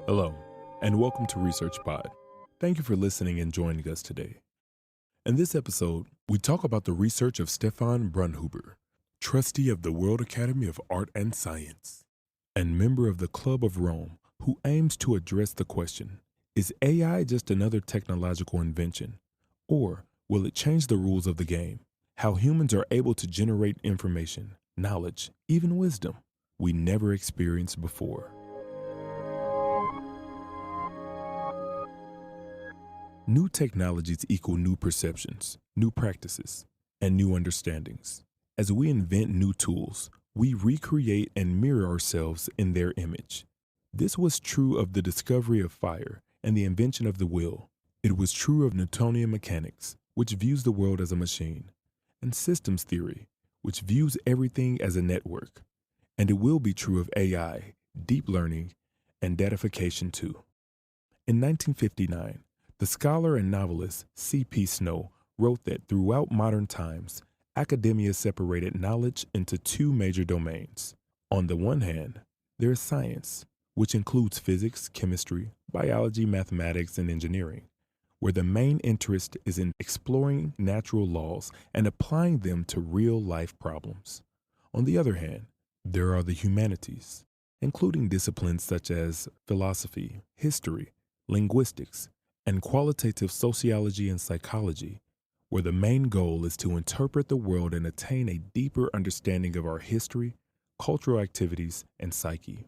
Hello, and welcome to ResearchPod. Thank you for listening and joining us today. In this episode, we talk about the research of Stefan Brunnhuber, trustee of the World Academy of Art and Science, and member of the Club of Rome, who aims to address the question, is AI just another technological invention, or will it change the rules of the game? How humans are able to generate information, knowledge, even wisdom we never experienced before. New technologies equal new perceptions, new practices, and new understandings. As we invent new tools, we recreate and mirror ourselves in their image. This was true of the discovery of fire and the invention of the wheel. It was true of Newtonian mechanics, which views the world as a machine, and systems theory, which views everything as a network. And it will be true of AI, deep learning, and datafication too. In 1959, the scholar and novelist C.P. Snow wrote that throughout modern times, academia separated knowledge into two major domains. On the one hand, there is science, which includes physics, chemistry, biology, mathematics, and engineering, where the main interest is in exploring natural laws and applying them to real-life problems. On the other hand, there are the humanities, including disciplines such as philosophy, history, linguistics, and qualitative sociology and psychology, where the main goal is to interpret the world and attain a deeper understanding of our history, cultural activities, and psyche.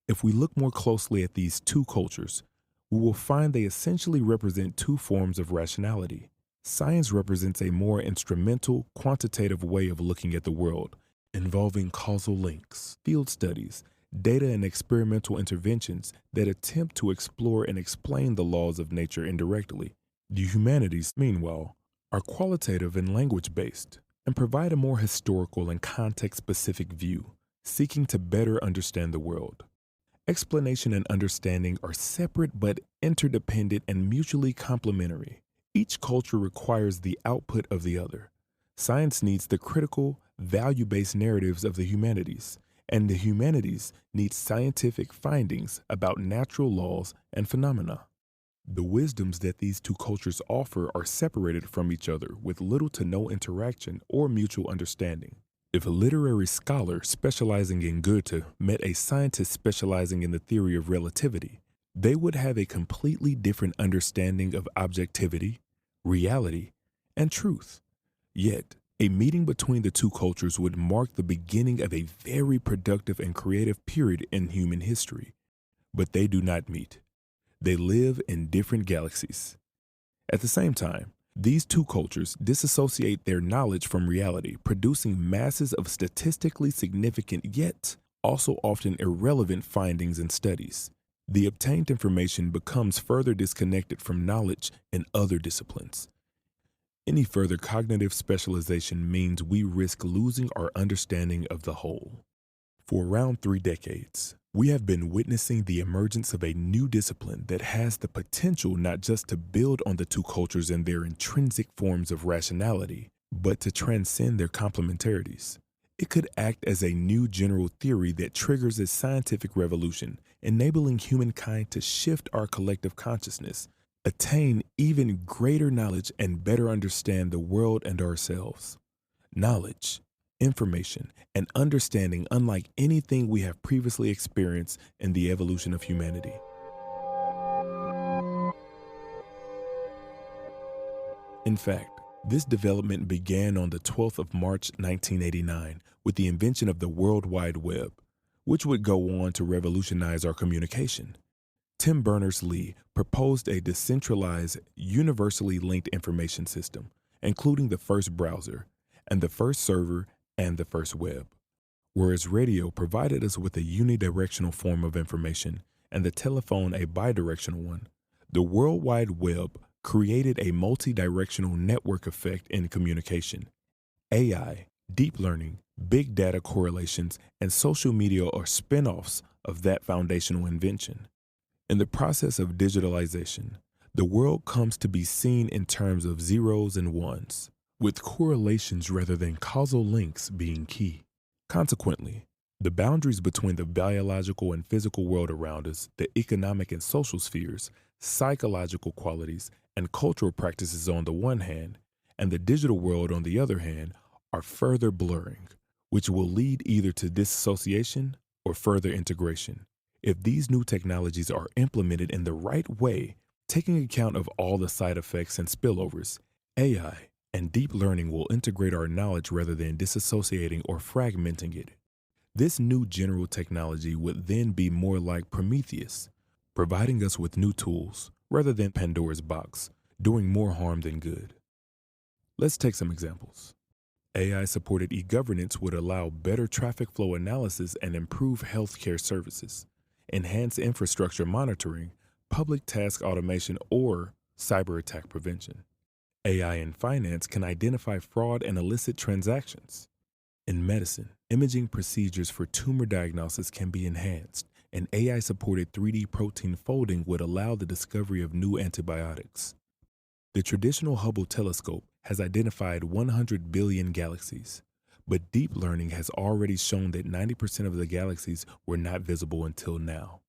If we look more closely at these two cultures, we will find they essentially represent two forms of rationality. Science represents a more instrumental, quantitative way of looking at the world, involving causal links, field studies, data and experimental interventions that attempt to explore and explain the laws of nature indirectly. The humanities, meanwhile, are qualitative and language-based and provide a more historical and context-specific view, seeking to better understand the world. Explanation and understanding are separate but interdependent and mutually complementary. Each culture requires the output of the other. Science needs the critical, value-based narratives of the humanities, and the humanities need scientific findings about natural laws and phenomena. The wisdoms that these two cultures offer are separated from each other with little to no interaction or mutual understanding. If a literary scholar specializing in Goethe met a scientist specializing in the theory of relativity, they would have a completely different understanding of objectivity, reality, and truth. Yet, a meeting between the two cultures would mark the beginning of a very productive and creative period in human history. But they do not meet. They live in different galaxies. At the same time, these two cultures disassociate their knowledge from reality, producing masses of statistically significant yet also often irrelevant findings and studies. The obtained information becomes further disconnected from knowledge in other disciplines. Any further cognitive specialization means we risk losing our understanding of the whole. For around 3 decades, we have been witnessing the emergence of a new discipline that has the potential not just to build on the two cultures and their intrinsic forms of rationality, but to transcend their complementarities. It could act as a new general theory that triggers a scientific revolution, enabling humankind to shift our collective consciousness, attain even greater knowledge, and better understand the world and ourselves. Knowledge, information, and understanding unlike anything we have previously experienced in the evolution of humanity. In fact, this development began on the 12th of March 1989 with the invention of the World Wide Web, which would go on to revolutionize our communication. Tim Berners-Lee proposed a decentralized, universally linked information system, including the first browser, and the first server, and the first web. Whereas radio provided us with a unidirectional form of information and the telephone a bidirectional one, the World Wide Web created a multi-directional network effect in communication. AI, deep learning, big data correlations, and social media are spin-offs of that foundational invention. In the process of digitalization, the world comes to be seen in terms of zeros and ones, with correlations rather than causal links being key. Consequently, The boundaries between the biological and physical world around us, the economic and social spheres, psychological qualities, and cultural practices on the one hand, and the digital world on the other hand, are further blurring, which will lead either to disassociation or further integration. If these new technologies are implemented in the right way, taking account of all the side effects and spillovers, AI and deep learning will integrate our knowledge rather than disassociating or fragmenting it. This new general technology would then be more like Prometheus, providing us with new tools rather than Pandora's box, doing more harm than good. Let's take some examples. AI-supported e-governance would allow better traffic flow analysis and improve healthcare services, enhance infrastructure monitoring, public task automation, or cyber attack prevention. AI in finance can identify fraud and illicit transactions. In medicine, imaging procedures for tumor diagnosis can be enhanced, and AI-supported 3D protein folding would allow the discovery of new antibiotics. The traditional Hubble telescope has identified 100 billion galaxies, but deep learning has already shown that 90% of the galaxies were not visible until now.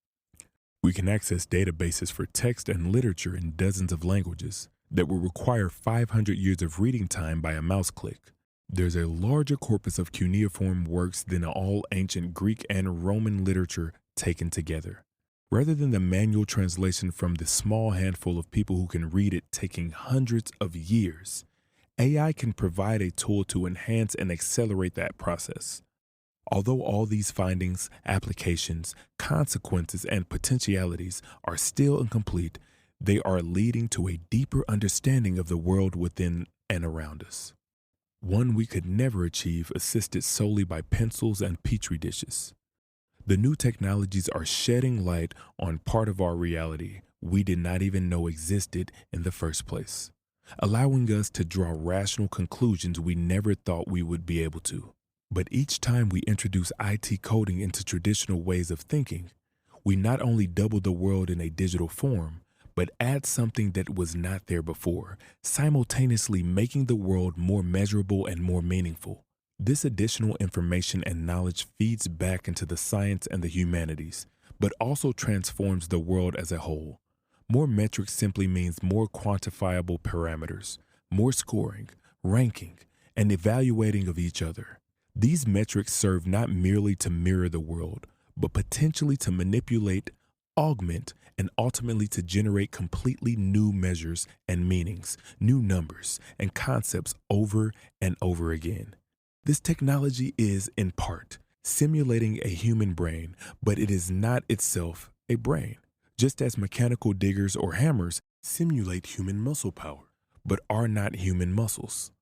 We can access databases for text and literature in dozens of languages that will require 500 years of reading time by a mouse click. There's a larger corpus of cuneiform works than all ancient Greek and Roman literature taken together. Rather than the manual translation from the small handful of people who can read it taking hundreds of years, AI can provide a tool to enhance and accelerate that process. Although all these findings, applications, consequences, and potentialities are still incomplete, they are leading to a deeper understanding of the world within and around us. One we could never achieve assisted solely by pencils and petri dishes. The new technologies are shedding light on part of our reality we did not even know existed in the first place, allowing us to draw rational conclusions we never thought we would be able to. But each time we introduce IT coding into traditional ways of thinking, we not only double the world in a digital form, but add something that was not there before, simultaneously making the world more measurable and more meaningful. This additional information and knowledge feeds back into the science and the humanities, but also transforms the world as a whole. More metrics simply means more quantifiable parameters, more scoring, ranking, and evaluating of each other. These metrics serve not merely to mirror the world, but potentially to manipulate, augment, and ultimately to generate completely new measures and meanings, new numbers and concepts over and over again. This technology is, in part, simulating a human brain, but it is not itself a brain, just as mechanical diggers or hammers simulate human muscle power, but are not human muscles.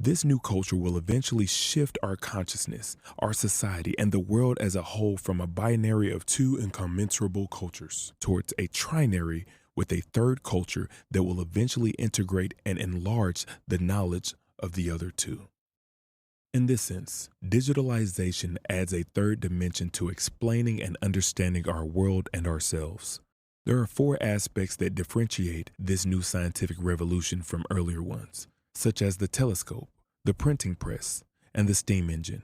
This new culture will eventually shift our consciousness, our society, and the world as a whole from a binary of two incommensurable cultures towards a trinary with a third culture that will eventually integrate and enlarge the knowledge of the other two. In this sense, digitalization adds a third dimension to explaining and understanding our world and ourselves. There are 4 aspects that differentiate this new scientific revolution from earlier ones, such as the telescope, the printing press, and the steam engine.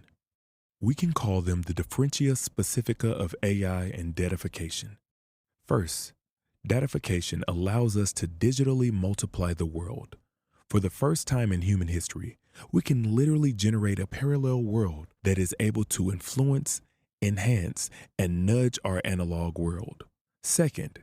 We can call them the differentia specifica of AI and datification. First, datification allows us to digitally multiply the world. For the first time in human history, we can literally generate a parallel world that is able to influence, enhance, and nudge our analog world. Second,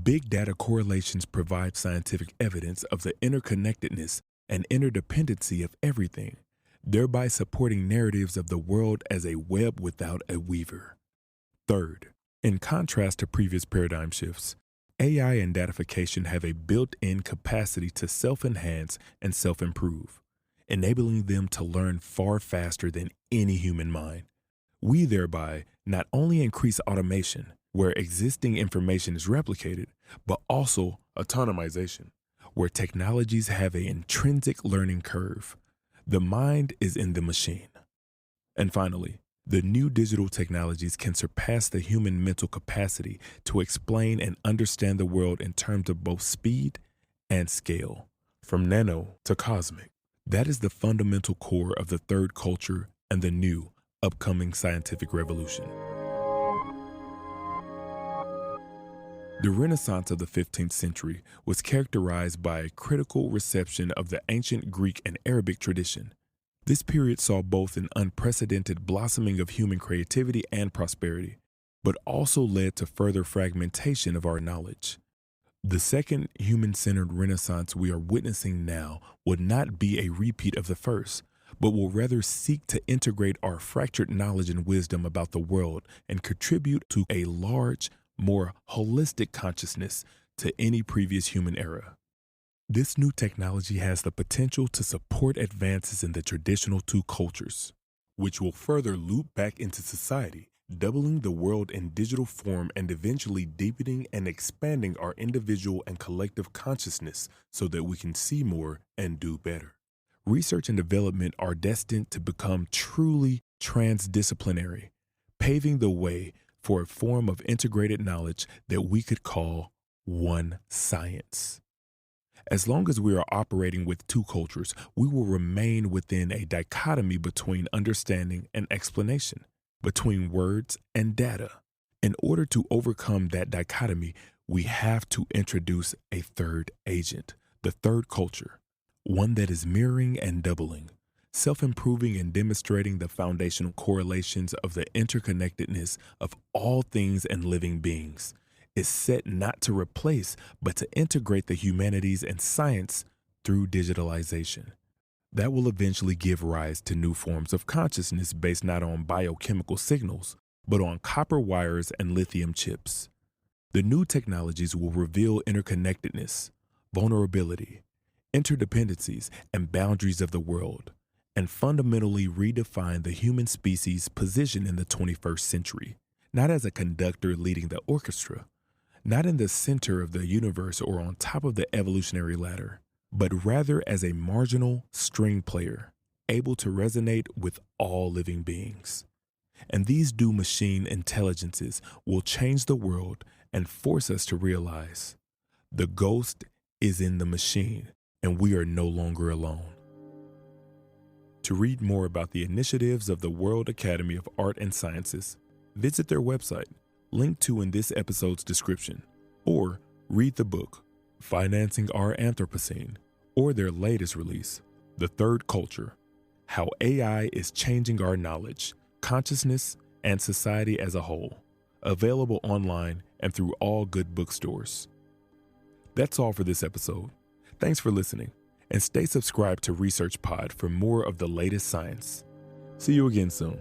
big data correlations provide scientific evidence of the interconnectedness and interdependency of everything, thereby supporting narratives of the world as a web without a weaver. Third, in contrast to previous paradigm shifts, AI and datification have a built-in capacity to self-enhance and self-improve, enabling them to learn far faster than any human mind. We thereby not only increase automation, where existing information is replicated, but also autonomization, where technologies have an intrinsic learning curve. The mind is in the machine. And finally, the new digital technologies can surpass the human mental capacity to explain and understand the world in terms of both speed and scale, from nano to cosmic. That is the fundamental core of the third culture and the new upcoming scientific revolution. The Renaissance of the 15th century was characterized by a critical reception of the ancient Greek and Arabic tradition. This period saw both an unprecedented blossoming of human creativity and prosperity, but also led to further fragmentation of our knowledge. The second human-centered Renaissance we are witnessing now would not be a repeat of the first, but will rather seek to integrate our fractured knowledge and wisdom about the world and contribute to a large, more holistic consciousness to any previous human era. This new technology has the potential to support advances in the traditional two cultures, which will further loop back into society, doubling the world in digital form and eventually deepening and expanding our individual and collective consciousness so that we can see more and do better. Research and development are destined to become truly transdisciplinary, paving the way for a form of integrated knowledge that we could call one science. As long as we are operating with two cultures, we will remain within a dichotomy between understanding and explanation, between words and data. In order to overcome that dichotomy, we have to introduce a third agent, the third culture, one that is mirroring and doubling, self-improving and demonstrating the foundational correlations of the interconnectedness of all things and living beings, is set not to replace but to integrate the humanities and science through digitalization. That will eventually give rise to new forms of consciousness based not on biochemical signals, but on copper wires and lithium chips. The new technologies will reveal interconnectedness, vulnerability, interdependencies, and boundaries of the world, and fundamentally redefine the human species' position in the 21st century, not as a conductor leading the orchestra, not in the center of the universe or on top of the evolutionary ladder, but rather as a marginal string player, able to resonate with all living beings. And these new machine intelligences will change the world and force us to realize the ghost is in the machine and we are no longer alone. To read more about the initiatives of the World Academy of Art and Sciences, visit their website, linked to in this episode's description, or read the book, Financing Our Anthropocene, or their latest release, The Third Culture, How AI is Changing Our Knowledge, Consciousness, and Society as a Whole, available online and through all good bookstores. That's all for this episode. Thanks for listening, and stay subscribed to ResearchPod for more of the latest science. See you again soon.